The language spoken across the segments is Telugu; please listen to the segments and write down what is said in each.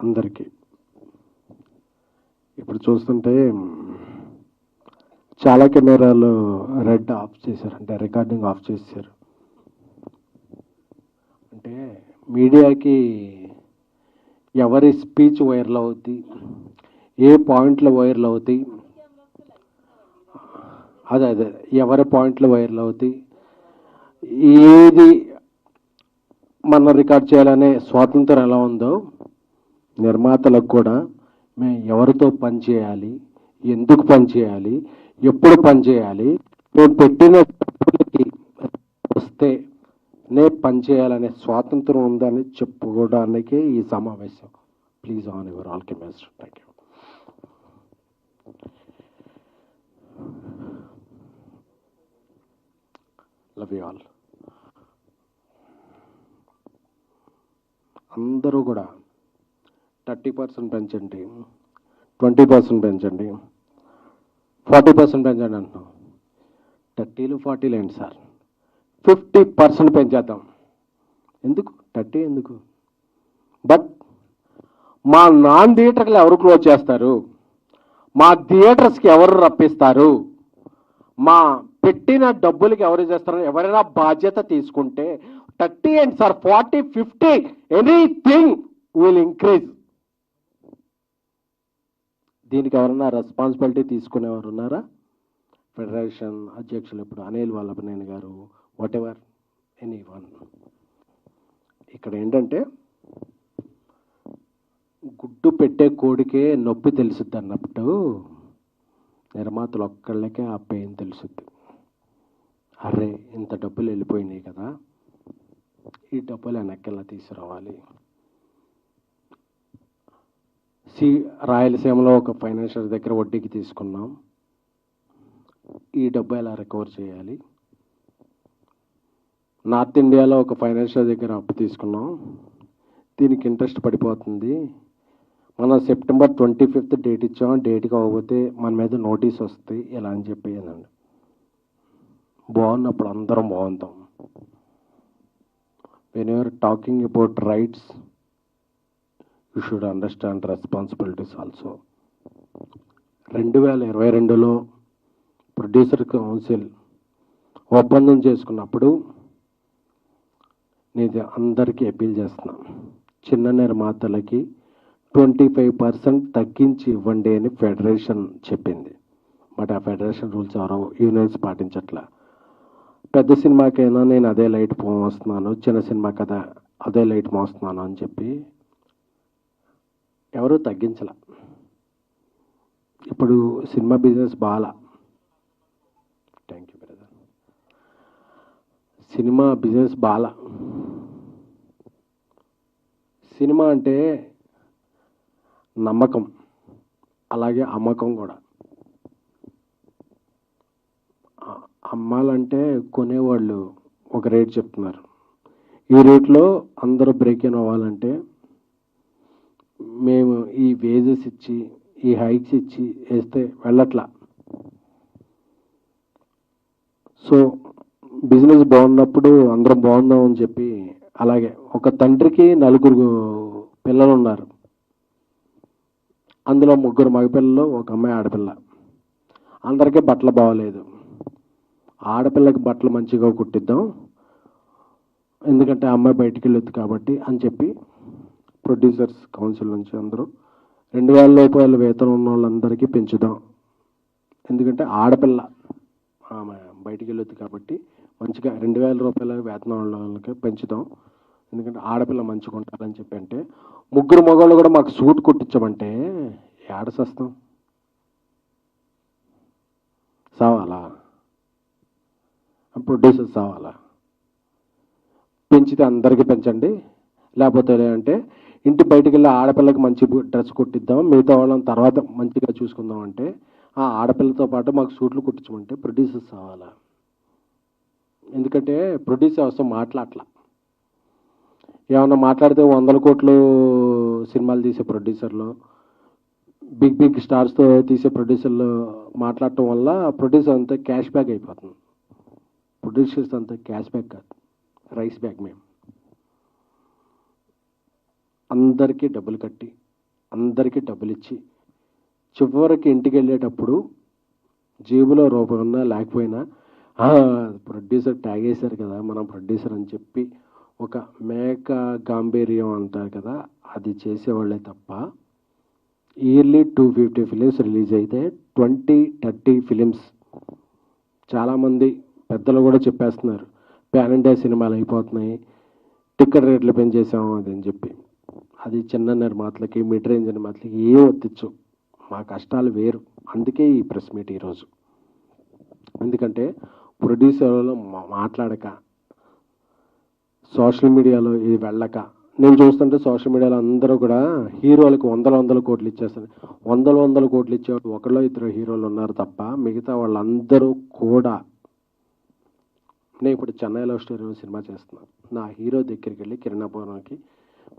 అందరికీ. ఇప్పుడు చూస్తుంటే చాలా కెమెరాలు రెడ్ ఆఫ్ చేశారు, అంటే రికార్డింగ్ ఆఫ్ చేశారు. అంటే మీడియాకి ఎవరి స్పీచ్ వైరల్ అవుద్ది, ఏ పాయింట్లు వైరల్ అవుతాయి, అదే ఎవరి పాయింట్లు వైరల్ అవుతాయి, ఏది మనం రికార్డ్ చేయాలనే స్వాతంత్రం ఎలా ఉందో నిర్మాతలకు కూడా మేము ఎవరితో పని చేయాలి, ఎందుకు పని చేయాలి, ఎప్పుడు పని చేయాలి, మేము పెట్టిన వస్తే నే పని చేయాలనే స్వాతంత్రం ఉందని చెప్పుకోవడానికి ఈ సమావేశం. Please on your all cameras. Thank you. Love you all. అందరూ కూడా 30% పెంచండి, 20% పెంచండి, 40% పెంచండి అంటున్నాం. 30లు 40లు ఏంటి సార్, 50% పెంచేద్దాం. ఎందుకు 30 ఎందుకు? బట్ మా నాన్ థియేటర్లు ఎవరు క్లోజ్ చేస్తారు, మా థియేటర్స్కి ఎవరు రప్పిస్తారు, మా పెట్టిన డబ్బులకి ఎవరు చేస్తారు, ఎవరైనా బాధ్యత తీసుకుంటే 30 ఏంటి సార్, 40, 50 ఎనీథింగ్ విల్ ఇంక్రీజ్. దీనికి ఎవరన్నా రెస్పాన్సిబిలిటీ తీసుకునేవారు ఉన్నారా? ఫెడరేషన్ అధ్యక్షులు ఇప్పుడు అనిల్ వల్లభనేని గారు, వాట్ ఎవర్ ఎనీ వన్. ఇక్కడ ఏంటంటే గుడ్డు పెట్టే కోడికే నొప్పి తెలుసుద్ది అన్నప్పుడు నిర్మాతలు ఒక్కళ్ళకే ఆ పెయిన్ తెలుసుద్ది. అరే ఇంత డబ్బులు వెళ్ళిపోయినాయి కదా, ఈ డబ్బులు వెనక్కిలా తీసుకురావాలి. రాయలసీమలో ఒక ఫైనాన్షియల్ దగ్గర వడ్డీకి తీసుకున్నాం, ఈ డబ్బు ఎలా రికవర్ చేయాలి. నార్త్ ఇండియాలో ఒక ఫైనాన్షియల్ దగ్గర అప్పు తీసుకున్నాం, దీనికి ఇంట్రెస్ట్ పడిపోతుంది, మనం సెప్టెంబర్ 25th డేట్ ఇచ్చాం, డేట్కి అవ్వకపోతే మన మీద నోటీస్ వస్తాయి ఇలా అని చెప్పేనండి. బాగున్నప్పుడు అందరం బాగుంటాం. When you're talking about rights you should understand responsibilities also. 2022లో ప్రొడ్యూసర్ కౌన్సిల్ ఒప్పందం చేసుకున్నప్పుడు నేను అందరికీ అపీల్ చేస్తున్నా, చిన్న నిర్మాతలకి 25% తగ్గించి ఇవ్వండి అని ఫెడరేషన్ చెప్పింది. బట్ ఆ ఫెడరేషన్ రూల్స్ ఎవరో యూనియన్స్ పాటించట్లా. పెద్ద సినిమాకైనా నేను అదే లైట్ మోస్తున్నాను, చిన్న సినిమా కదా అదే లైట్ మోస్తున్నాను అని చెప్పి ఎవరూ తగ్గించాల. ఇప్పుడు సినిమా బిజినెస్ బాగా, thank you brother, cinema business బాగా. సినిమా అంటే నమ్మకం, అలాగే అమ్మకం కూడా. అమ్మాలంటే కొనేవాళ్ళు ఒక రేట్ చెప్తున్నారు, ఈ రేట్లో అందరూ బ్రేక్ ఇన్ అవ్వాలంటే మేము ఈ వేజెస్ ఇచ్చి ఈ హైక్స్ ఇచ్చి వేస్తే వెళ్ళట్లా. సో బిజినెస్ బాగున్నప్పుడు అందరం బాగుందాం అని చెప్పి, అలాగే ఒక తండ్రికి 4 పిల్లలు ఉన్నారు, అందులో 3 మగపిల్లలు, ఒక అమ్మాయి ఆడపిల్ల. అందరికీ బట్టలు బాగలేదు, ఆడపిల్లకి బట్టలు మంచిగా కుట్టిద్దాం ఎందుకంటే అమ్మాయి బయటికి వెళ్ళొద్దు కాబట్టి అని చెప్పి ప్రొడ్యూసర్స్ కౌన్సిల్ నుంచి అందరూ 2000 రూపాయల వేతనం ఉన్న వాళ్ళందరికీ పెంచుదాం, ఎందుకంటే ఆడపిల్ల ఆమె బయటికి వెళ్ళొద్దు కాబట్టి మంచిగా 2000 రూపాయల వేతనం ఉన్న వాళ్ళకి పెంచుదాం, ఎందుకంటే ఆడపిల్ల మంచిగా ఉంటారని చెప్పి. అంటే 3 మగవాళ్ళు కూడా మాకు సూట్ కుట్టించమంటే ఏడ సస్తాం, సావాలా? ప్రొడ్యూసర్ సావాలా? పెంచితే అందరికీ పెంచండి, లేకపోతే అంటే ఇంటి బయటికి వెళ్ళి ఆడపిల్లకి మంచి డ్రెస్ కుట్టిద్దాం, మిగతా వాళ్ళని తర్వాత మంచిగా చూసుకుందాం అంటే ఆ ఆడపిల్లతో పాటు మాకు సూట్లు కుట్టించమంటే ప్రొడ్యూసర్స్ సావాలా? ఎందుకంటే ప్రొడ్యూసర్ అవసరం మాట్లాడట్లా. ఏమన్నా మాట్లాడితే 100 కోట్లు సినిమాలు తీసే ప్రొడ్యూసర్లు, బిగ్ స్టార్స్తో తీసే ప్రొడ్యూసర్లు మాట్లాడటం వల్ల ప్రొడ్యూసర్ అంతా క్యాష్ బ్యాక్ అయిపోతుంది. ప్రొడ్యూసర్స్ అంతా క్యాష్ బ్యాక్ కాదు, రైస్ బ్యాక్. మేము అందరికీ డబ్బులు కట్టి అందరికీ డబ్బులు ఇచ్చి చివరికి ఇంటికి వెళ్ళేటప్పుడు జేబులో రూపాయి ఉన్నా లేకపోయినా ప్రొడ్యూసర్ ట్యాగ్ వేశారు కదా మనం ప్రొడ్యూసర్ అని చెప్పి ఒక మేక గాంభీర్యం అంటారు కదా, అది చేసేవాళ్ళే తప్ప ఇయర్లీ 250 ఫిలిమ్స్ రిలీజ్ అయితే 20-30 ఫిలిమ్స్. చాలామంది పెద్దలు కూడా చెప్పేస్తున్నారు పాన్ ఇండియా సినిమాలు అయిపోతున్నాయి, టికెట్ రేట్లు పెంచేసాము అది అని చెప్పి. అది చిన్న నిర్మాతలకి మిడ్ రేంజ్ నిర్మాతలకి ఏం వర్తించు, మా కష్టాలు వేరు. అందుకే ఈ ప్రెస్ మీట్ ఈరోజు. ఎందుకంటే ప్రొడ్యూసర్లో మాట్లాడక, సోషల్ మీడియాలో ఇది వెళ్ళక, నేను చూస్తుంటే సోషల్ మీడియాలో అందరూ కూడా హీరోలకు వందల కోట్లు ఇచ్చేస్తారు. వందల కోట్లు ఇచ్చేవాళ్ళు ఒకళ్ళో ఇద్దరు హీరోలు ఉన్నారు తప్ప మిగతా వాళ్ళందరూ కూడా. నేను ఇప్పుడు చెన్నై లవ్ స్టోరీ సినిమా చేస్తున్నాను. నా హీరో దగ్గరికి వెళ్ళి కిరణాపురంకి,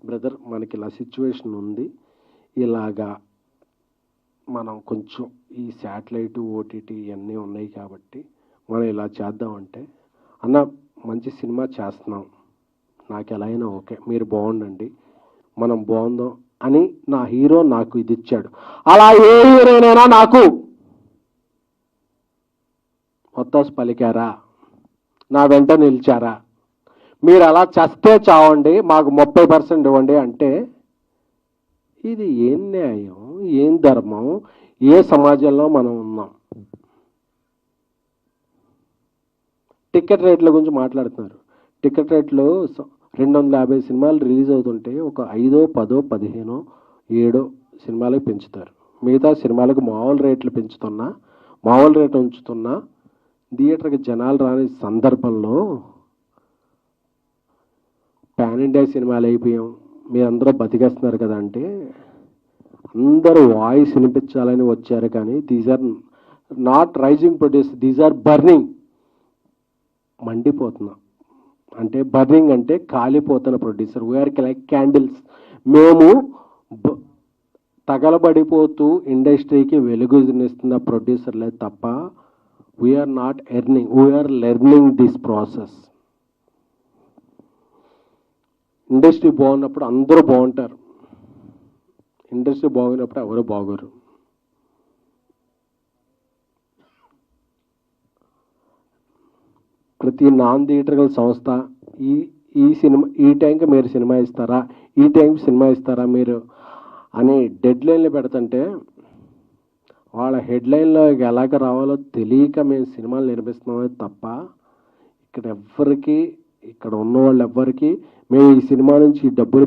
బ్రదర్ మనకి ఇలా సిచ్యువేషన్ ఉంది, ఇలాగా మనం కొంచెం ఈ శాటిలైట్ ఓటీటీ ఇవన్నీ ఉన్నాయి కాబట్టి మనం ఇలా చేద్దామంటే, అన్న మంచి సినిమా చేస్తున్నాం, నాకు ఎలా అయినా ఓకే, మీరు బాగుండండి, మనం బాగుందాం అని నా హీరో నాకు ఇది ఇచ్చాడు. అలా ఏ హీరోనైనా నాకు ఒత్తాసు పలికారా, నా వెంట నిలిచారా, మీరు అలా చస్తే చావండి మాకు 30% ఇవ్వండి అంటే ఇది ఏం న్యాయం, ఏం ధర్మం, ఏ సమాజంలో మనం ఉన్నాం? టికెట్ రేట్ల గురించి మాట్లాడుతున్నారు. టికెట్ రేట్లు 250 సినిమాలు రిలీజ్ అవుతుంటే ఒక 5, 10, 15, 7 సినిమాలకు పెంచుతారు. మిగతా సినిమాలకు మామూలు రేట్లు పెంచుతున్నా, మామూలు రేట్లు ఉంచుతున్నా థియేటర్కి జనాలు రాని సందర్భంలో పాన్ ఇండియా సినిమాలు అయిపోయాం, మీరందరూ బతికేస్తున్నారు కదా అంటే అందరూ వాయిస్ వినిపించాలని వచ్చారు. కానీ these are not rising producer, these are burning. మండిపోతున్నా అంటే బర్నింగ్ అంటే కాలిపోతున్న ప్రొడ్యూసర్. We're like candles. మేము తగలబడిపోతూ ఇండస్ట్రీకి వెలుగునిస్తున్న ప్రొడ్యూసర్లే తప్ప we're not earning, we're learning this process. Industry బాగున్నప్పుడు అందరూ బాగుంటారు, ఇండస్ట్రీ బాగున్నప్పుడు ఎవరు బాగోరు. ప్రతి నాన్ థియేటర్కల్ సంస్థ ఈ సినిమా ఈ టైంకి మీరు సినిమా ఇస్తారా, ఈ టైంకి సినిమా ఇస్తారా మీరు అని డెడ్ లైన్లు పెడుతుంటే వాళ్ళ హెడ్లైన్లో ఎలాగ రావాలో తెలియక మేము సినిమాలు నిర్మిస్తున్నామే తప్ప ఇక్కడ ఉన్న వాళ్ళు ఎవ్వరికి మేము ఈ సినిమా నుంచి డబ్బులు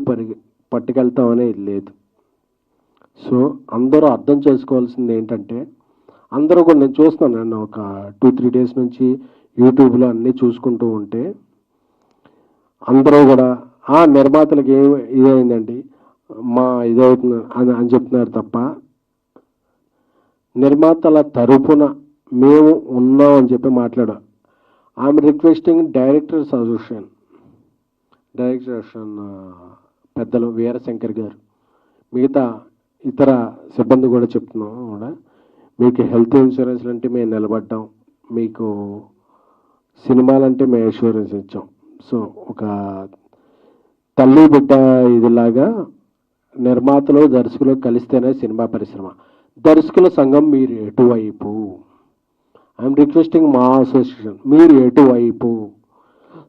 పట్టుకెళ్తామనేది లేదు. సో అందరూ అర్థం చేసుకోవాల్సింది ఏంటంటే, అందరూ కూడా నేను చూస్తున్నాను, నేను ఒక 2-3 డేస్ నుంచి యూట్యూబ్లో అన్నీ చూసుకుంటూ ఉంటే అందరూ కూడా నిర్మాతలకు ఇదైందండి మా ఇదవుతుంది అని చెప్తున్నారు తప్ప నిర్మాతల తరపున మేము ఉన్నాం అని చెప్పి మాట్లాడాం. ఐఎమ్ రిక్వెస్టింగ్ డైరెక్టర్ అసోసియేషన్ పెద్దలు వీరశంకర్ గారు, మిగతా ఇతర సిబ్బంది కూడా చెప్తున్నాం కూడా, మీకు హెల్త్ ఇన్సూరెన్స్ అంటే మేము నిలబడ్డాం, మీకు సినిమాలంటే మేము ఇన్సూరెన్స్ ఇచ్చాం. సో ఒక తల్లి బిడ్డ ఇదిలాగా నిర్మాతలు దర్శకులు కలిస్తేనే సినిమా పరిశ్రమ. దర్శకుల సంఘం మీరు ఎటువైపు? ఐఎమ్ రిక్వెస్టింగ్ మా అసోసియేషన్, మీరు ఎటువైపు?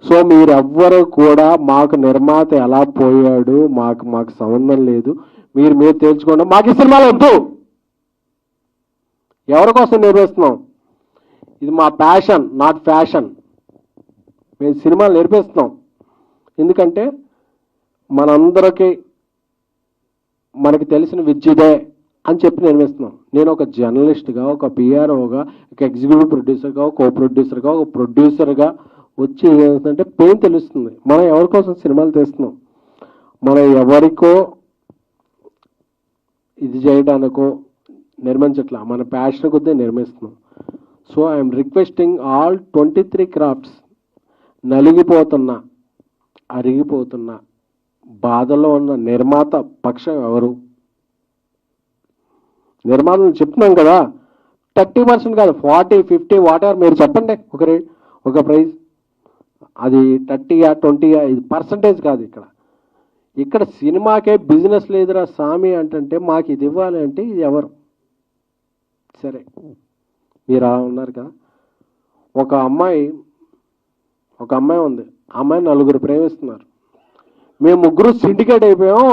సో మీరెవ్వరు కూడా మాకు నిర్మాత ఎలా పోయాడు మాకు సంబంధం లేదు, మీరు తేల్చుకోండి, మాకు ఈ సినిమాలు వద్దు. ఎవరి కోసం నిర్మిస్తున్నాం? ఇది మా ప్యాషన్, నాట్ ఫ్యాషన్. మేము సినిమాలు నిర్మిస్తున్నాం ఎందుకంటే మనందరికీ మనకి తెలిసిన విద్యదే అని చెప్పి నిర్మిస్తున్నాం. నేను ఒక జర్నలిస్ట్గా, ఒక పిఆర్ఓగా, ఒక ఎగ్జిక్యూటివ్ ప్రొడ్యూసర్గా, ఒక కో ప్రొడ్యూసర్గా, ఒక ప్రొడ్యూసర్గా వచ్చి ఏమవుతుందంటే పెయిన్ తెలుస్తుంది. మనం ఎవరి కోసం సినిమాలు తీస్తున్నాం, మనం ఎవరికో ఇది చేయడానికో నిర్మించట్లా, మన ప్యాషన్ కొద్దిగా నిర్మిస్తున్నాం. So I'm requesting all 23 crafts, నలిగిపోతున్న అరిగిపోతున్న బాధలో ఉన్న నిర్మాత పక్షం ఎవరు? నిర్మాతలు చెప్తున్నాం కదా, 30% కాదు, 40, 50 వాటెవర్ మీరు చెప్పండి ఒక ప్రైజ్. అది 30, 20 ఇది పర్సంటేజ్ కాదు. ఇక్కడ ఇక్కడ సినిమాకే బిజినెస్ లేదురా స్వామి అంటే మాకు ఇది ఇవ్వాలి అంటే ఇది ఎవరు? సరే, మీరు అలా ఉన్నారు కదా. ఒక అమ్మాయి ఉంది, ఆ అమ్మాయి నలుగురు ప్రేమిస్తున్నారు. మేము ముగ్గురు సిండికేట్ అయిపోయాం,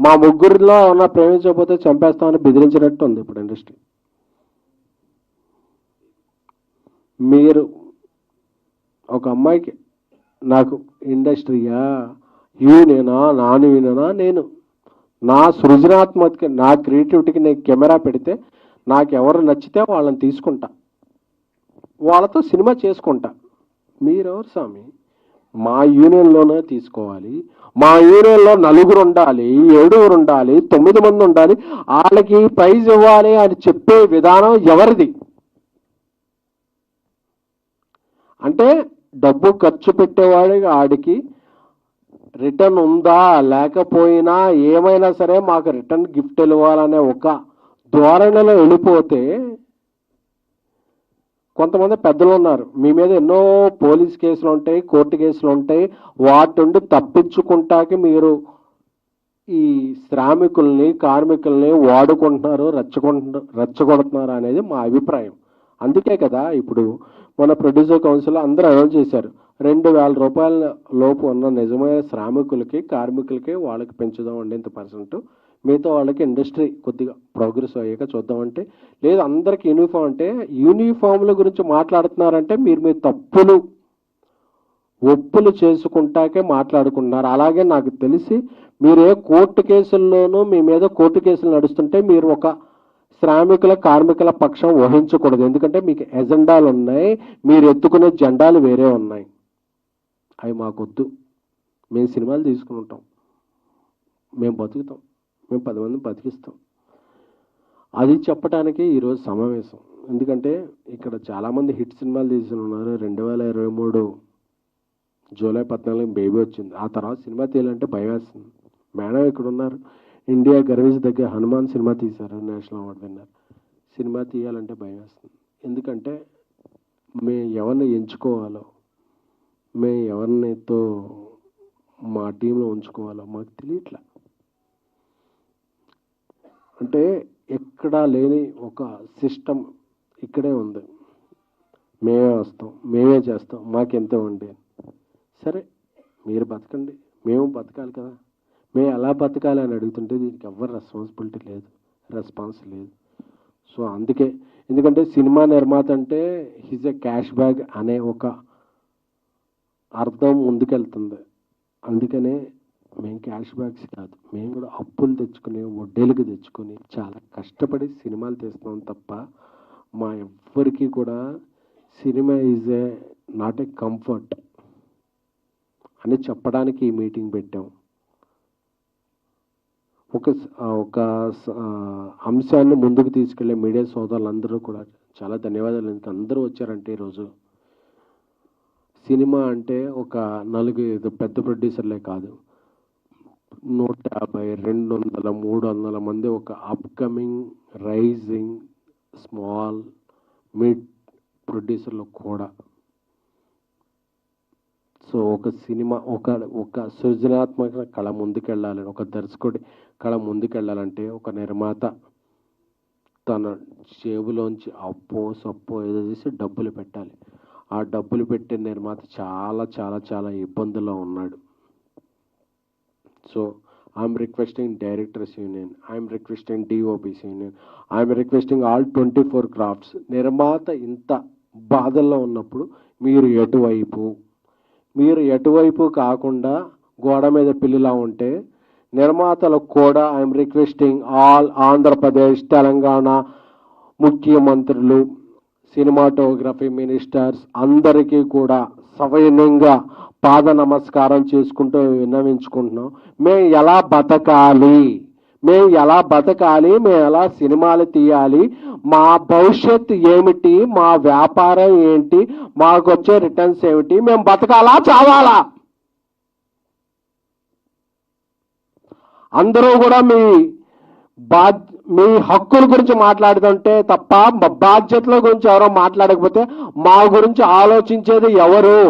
మా ముగ్గురిలో ఉన్న ప్రేమించకపోతే చంపేస్తామని బెదిరించినట్టు ఉంది ఇప్పుడు ఇండస్ట్రీ. మీరు ఒక అమ్మాయికి నాకు ఇండస్ట్రీయా, యూనేనా, నాన్ యూనేనా, నేను నా సృజనాత్మక నా క్రియేటివిటీకి నేను కెమెరా పెడితే నాకు ఎవరు నచ్చితే వాళ్ళని తీసుకుంటా, వాళ్ళతో సినిమా చేసుకుంటా. మీరెవరు స్వామి? మా యూనియన్లోనే తీసుకోవాలి, మా యూనియన్లో 4 ఉండాలి, 7 ఉండాలి, 9 మంది ఉండాలి, వాళ్ళకి ప్రైజ్ ఇవ్వాలి అని చెప్పే విధానం ఎవరిది? అంటే డబ్బు ఖర్చు పెట్టేవాడికి ఆడికి రిటర్న్ ఉందా లేకపోయినా ఏమైనా సరే మాకు రిటర్న్ గిఫ్ట్ ఇవ్వాలనే ఒక ధోరణిలో వెళ్ళిపోతే, కొంతమంది పెద్దలు ఉన్నారు, మీ మీద ఎన్నో పోలీస్ కేసులు ఉంటాయి, కోర్టు కేసులు ఉంటాయి, వాటి నుండి తప్పించుకుంటాకి మీరు ఈ శ్రామికుల్ని కార్మికుల్ని వాడుకుంటున్నారు, రెచ్చగొడుతున్నారు అనేది మా అభిప్రాయం. అందుకే కదా ఇప్పుడు మన ప్రొడ్యూసర్ కౌన్సిల్ అందరూ అనౌన్స్ చేశారు, 2,000 రూపాయల లోపు ఉన్న నిజమైన శ్రామికులకి కార్మికులకి వాళ్ళకి పెంచుదామండి ఇంత%, మిగతా వాళ్ళకి ఇండస్ట్రీ కొద్దిగా ప్రోగ్రెస్ అయ్యాక చూద్దామంటే, లేదు అందరికి యూనిఫామ్ అంటే యూనిఫామ్ల గురించి మాట్లాడుతున్నారంటే మీరు మీ ఒప్పులు చేసుకుంటాకే మాట్లాడుకుంటున్నారు. అలాగే నాకు తెలిసి మీరు ఏ కోర్టు కేసుల్లోనూ మీ మీద కోర్టు కేసులు నడుస్తుంటే మీరు ఒక శ్రామికుల కార్మికుల పక్షం వహించకూడదు. ఎందుకంటే మీకు ఎజెండాలు ఉన్నాయి, మీరు ఎత్తుకునే జెండాలు వేరే ఉన్నాయి, అవి మాకొద్దు. మేము సినిమాలు తీసుకుంటాం, మేము బతుకుతాం, మేము 10 మందిని బతికిస్తాం. అది చెప్పడానికి ఈరోజు సమావేశం. ఎందుకంటే ఇక్కడ చాలామంది హిట్ సినిమాలు తీసి ఉన్నారు. 2023 జూలై 14 బేబీ వచ్చింది, ఆ తర్వాత సినిమా తీయాలంటే భయం వేస్తుంది. మేడం ఇక్కడ ఉన్నారు, ఇండియా గర్వించ దగ్గర హనుమాన్ సినిమా తీశారు, నేషనల్ అవార్డు విన్నర్. సినిమా తీయాలంటే భయం వేస్తుంది. ఎందుకంటే మేము ఎవరిని ఎంచుకోవాలో, మేము ఎవరినితో మా టీంలో ఉంచుకోవాలో మాకు తెలియట్లా. అంటే ఎక్కడా లేని ఒక సిస్టమ్ ఇక్కడే ఉంది. మేమే వస్తాం, మేమే చేస్తాం, మాకెంత ఉండే. సరే మీరు బతకండి, మేము బతకాలి కదా. మేము ఎలా బతకాలి అని అడుగుతుంటే దీనికి ఎవరు రెస్పాన్స్ లేదు. సో అందుకే, ఎందుకంటే సినిమా నిర్మాత అంటే హిజ్ ఎ క్యాష్ బ్యాగ్ అనే ఒక అర్థం ముందుకెళ్తుంది. అందుకనే మేము క్యాష్ బ్యాగ్స్ కాదు, మేము కూడా అప్పులు తెచ్చుకుని వడ్డీలకు తెచ్చుకొని చాలా కష్టపడి సినిమాలు తీస్తున్నాం తప్ప మా ఎవ్వరికి కూడా cinema is a not a comfort అని చెప్పడానికి ఈ మీటింగ్ పెట్టాం. ఒక అంశాన్ని ముందుకు తీసుకెళ్లే మీడియా సోదరులందరూ కూడా చాలా ధన్యవాదాలు. అందరూ వచ్చారంటే ఈరోజు సినిమా అంటే ఒక 4-5 పెద్ద ప్రొడ్యూసర్లే కాదు, 150, 200, 300 మంది ఒక అప్కమింగ్ రైజింగ్ స్మాల్ మిడ్ ప్రొడ్యూసర్లు కూడా. సో ఒక సినిమా ఒక సృజనాత్మక కళ ముందుకెళ్ళాలని, ఒక దర్శకుడి కళ ముందుకెళ్ళాలంటే ఒక నిర్మాత తన జేబులోంచి అప్పో సప్పో ఏదో చేసి డబ్బులు పెట్టాలి. ఆ డబ్బులు పెట్టే నిర్మాత చాలా చాలా చాలా ఇబ్బందుల్లో ఉన్నాడు. So I'm requesting directors union, I'm requesting DOPs union, I'm requesting all 24 crafts. నిర్మాత ఇంత బాధల్లో ఉన్నప్పుడు మీరు ఎటువైపు కాకుండా గోడ మీద పిల్లిలా ఉంటే, నిర్మాతలకు కూడా I'm requesting all Andhra Pradesh Telangana ముఖ్యమంత్రులు, సినిమాటోగ్రఫీ మినిస్టర్స్ అందరికీ కూడా సవినయంగా పాద నమస్కారం చేసుకుంటూ విన్నవించుకుంటున్నాం. మేము ఎలా బతకాలి, మేము ఎలా సినిమాలు తీయాలి, మా భవిష్యత్తు ఏమిటి, మా వ్యాపారం ఏంటి, మాకు వచ్చే రిటర్న్స్ ఏమిటి, మేము బతకాలా చావాలా? అందరూ కూడా మీ హక్కుల గురించి మాట్లాడుతుంటే తప్ప మా బాధ్యతల గురించి ఎవరో మాట్లాడకపోతే మా గురించి ఆలోచించేది ఎవరు?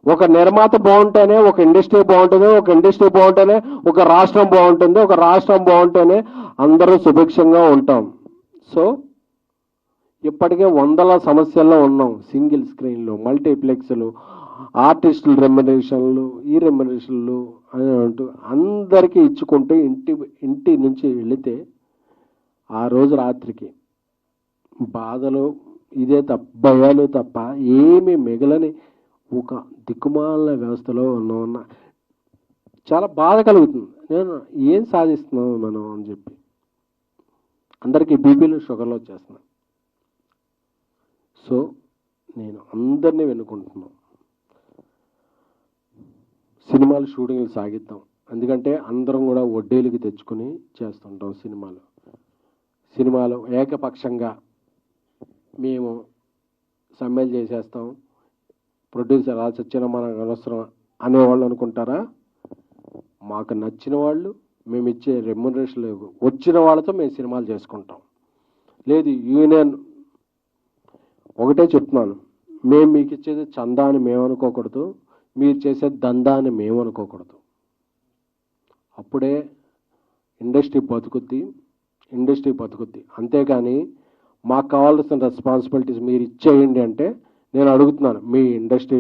ఒక నిర్మాత బాగుంటేనే ఒక ఇండస్ట్రీ బాగుంటుంది, ఒక ఇండస్ట్రీ బాగుంటేనే ఒక రాష్ట్రం బాగుంటుంది, ఒక రాష్ట్రం బాగుంటేనే అందరూ సుభిక్షంగా ఉంటాం. సో ఇప్పటికే వందల సమస్యల్లో ఉన్నాం. సింగిల్ స్క్రీన్లు, మల్టీప్లెక్స్లు, ఆర్టిస్టుల రెమ్యునరేషన్లు, ఈ రెమ్యునరేషన్లు అని అంటూ అందరికీ ఇచ్చుకుంటూ ఇంటి నుంచి వెళితే ఆ రోజు రాత్రికి బాధలు ఇదే తప్ప, భయాలు తప్ప ఏమీ మిగలని ఒక దిక్కుమాలిన వ్యవస్థలో ఉన్న చాలా బాధ కలుగుతుంది. నేను ఏం సాధిస్తున్నాం మనం అని చెప్పి అందరికీ బీపీలు షుగర్లు వచ్చేస్తున్నాయి. సో నేను అందరినీ వెనుకుంటున్నాను, సినిమాలు షూటింగ్లు సాగిద్దాం. ఎందుకంటే అందరం కూడా వడ్డీలకి తెచ్చుకుని చేస్తుంటాం సినిమాలు ఏకపక్షంగా మేము సమ్మెలు చేసేస్తాం, ప్రొడ్యూసర్ అలా చచ్చిన మనకు అనవసరం అనేవాళ్ళు అనుకుంటారా? మాకు నచ్చిన వాళ్ళు, మేము ఇచ్చే రెమ్యునరేషన్ వచ్చిన వాళ్ళతో మేము సినిమాలు చేసుకుంటాం. లేదు యూనియన్ ఒకటే చెప్తున్నాను, మేము మీకు ఇచ్చేది చందా అని మేము అనుకోకూడదు, మీరు చేసేది దందా అని మేము అనుకోకూడదు. అప్పుడే ఇండస్ట్రీ బతుకుద్ది. అంతేకాని మాకు కావాల్సిన రెస్పాన్సిబిలిటీస్ మీరు ఇచ్చేయండి అంటే నేను అడుగుతున్నాను, మీ ఇండస్ట్రీ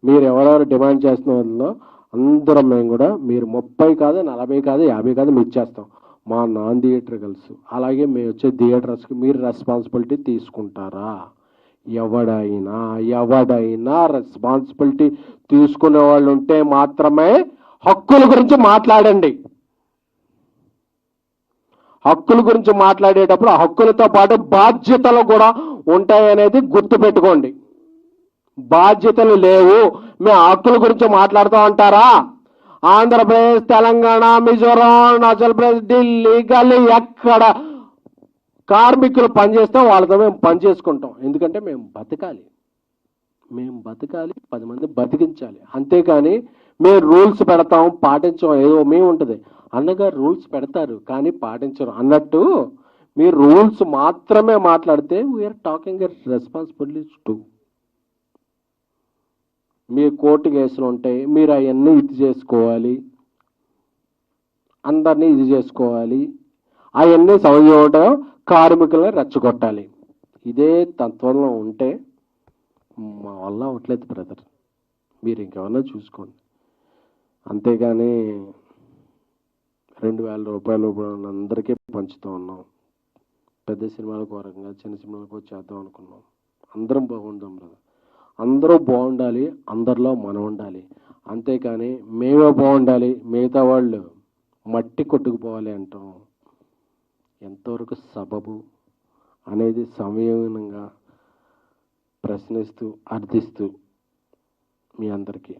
మీరు ఎవరెవరు డిమాండ్ చేస్తున్న వాళ్ళలో అందరం మేము కూడా మీరు 30 కాదు, 40 కాదు, 50 కాదు మేము ఇచ్చేస్తాం. మా నాన్ థియేటర్కల్స్ అలాగే మేము వచ్చే థియేటర్స్కి మీరు రెస్పాన్సిబిలిటీ తీసుకుంటారా? ఎవడైనా రెస్పాన్సిబిలిటీ తీసుకునే వాళ్ళు ఉంటే మాత్రమే హక్కుల గురించి మాట్లాడండి. హక్కుల గురించి మాట్లాడేటప్పుడు ఆ హక్కులతో పాటు బాధ్యతలు కూడా ఉంటాయనేది గుర్తుపెట్టుకోండి. బాధ్యతలు లేవు, మేము హక్కుల గురించి మాట్లాడుతూ ఉంటారా? ఆంధ్రప్రదేశ్, తెలంగాణ, మిజోరాం, అరుణాచల్ ప్రదేశ్, ఢిల్లీ, గల్లీ ఎక్కడ కార్మికులు పనిచేస్తాం వాళ్ళతో మేము పని చేసుకుంటాం. ఎందుకంటే మేము బతకాలి, 10 మంది బతికించాలి. అంతేకాని మేము రూల్స్ పెడతాం పాటించం ఏదో మేము ఉంటుంది. అన్నగారు రూల్స్ పెడతారు కానీ పాటించరు అన్నట్టు మీరు రూల్స్ మాత్రమే మాట్లాడితే we are talking a responsibilities to. మీ కోర్టు కేసులు ఉంటాయి, మీరు అవన్నీ ఇది చేసుకోవాలి, అందరినీ ఇది చేసుకోవాలి, అవన్నీ సమయం కార్మికులను రెచ్చగొట్టాలి. ఇదే తత్వంలో ఉంటే మా వల్ల అవట్లేదు బ్రదర్, మీరు ఇంకెవరన్నా చూసుకోండి. అంతేగాని 2000 రూపాయలు అందరికీ పంచుతూ ఉన్నాం. పెద్ద సినిమాలకు వరంగా చిన్న సినిమాలకు చేద్దాం అనుకున్నాం. అందరం బాగుందాం బ్రదర్, అందరూ బాగుండాలి, అందరిలో మనం ఉండాలి. అంతేకాని మేమే బాగుండాలి మిగతా వాళ్ళు మట్టి కొట్టుకుపోవాలి అంటాం ఎంతవరకు సబబు అనేది సంయమనంగా ప్రశ్నిస్తూ అర్థిస్తూ మీ అందరికీ